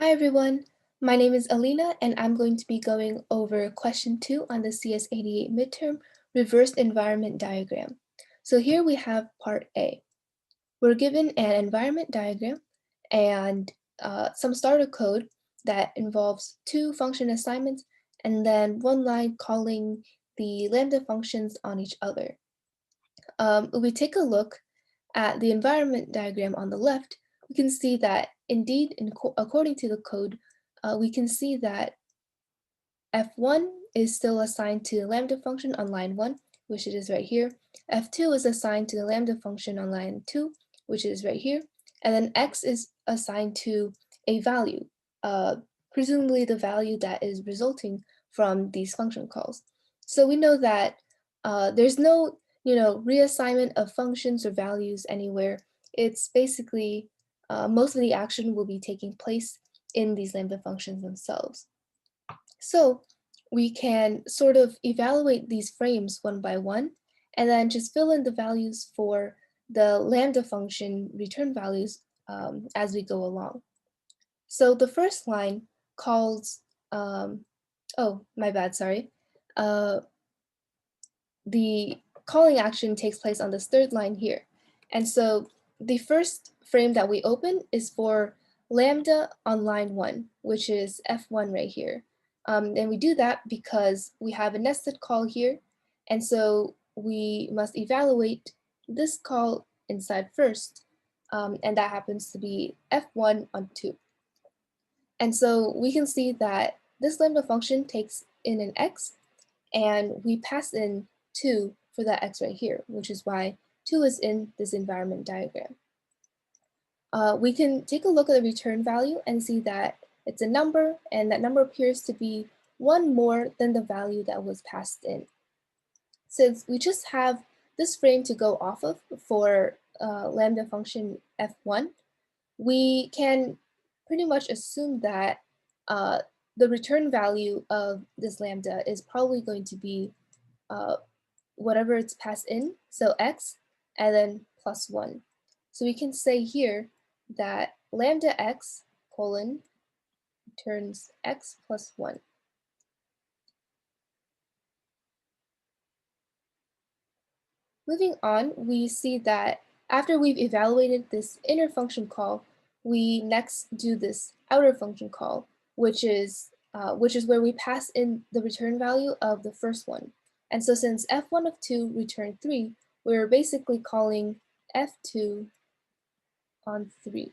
Hi everyone, my name is Alina and I'm going to be going over question 2 on the CS88 midterm reversed environment diagram. So here we have part A. We're given an environment diagram and some starter code that involves two function assignments and then one line calling the lambda functions on each other. If we take a look at the environment diagram on the left, we can see that indeed, according to the code, we can see that f1 is still assigned to the lambda function on line 1, which it is right here. f2 is assigned to the lambda function on line 2, which is right here. And then x is assigned to a value, presumably the value that is resulting from these function calls. So we know that there's no reassignment of functions or values anywhere. It's basically most of the action will be taking place in these lambda functions themselves. So we can sort of evaluate these frames one by one and then just fill in the values for the lambda function return values as we go along. So the first line calls, oh, my bad, sorry. The calling action takes place on this third line here. And so the first frame that we open is for lambda on line 1, which is f1 right here. And we do that because we have a nested call here, and so we must evaluate this call inside first, and that happens to be f1 on 2. And so we can see that this lambda function takes in an x, and we pass in 2 for that x right here, which is why 2 is in this environment diagram. We can take a look at the return value and see that it's a number, and that number appears to be 1 more than the value that was passed in. Since we just have this frame to go off of for lambda function f1, we can pretty much assume that the return value of this lambda is probably going to be whatever it's passed in, so x, and then plus 1. So we can say here that lambda x colon returns x plus 1. Moving on, we see that after we've evaluated this inner function call, we next do this outer function call, which is where we pass in the return value of the first one. And so since f1 of 2 returned 3, we're basically calling f2 on 3.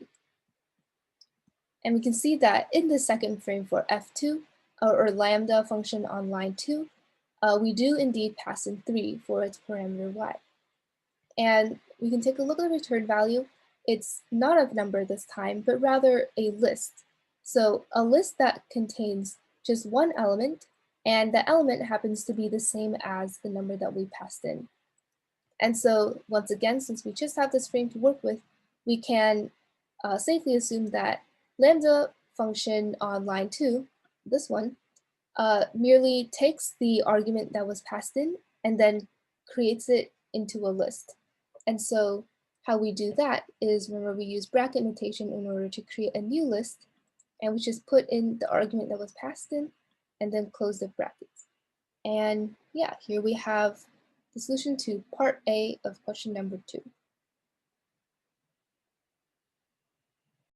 And we can see that in the second frame for f2, or lambda function on line 2, we do indeed pass in 3 for its parameter y. And we can take a look at the return value. It's not a number this time, but rather a list. So a list that contains just one element, and the element happens to be the same as the number that we passed in. And so once again, since we just have this frame to work with, we can safely assume that lambda function on line 2, this one, merely takes the argument that was passed in and then creates it into a list. And so how we do that is, remember, we use bracket notation in order to create a new list, and we just put in the argument that was passed in and then close the brackets. And yeah, here we have the solution to part A of question number 2.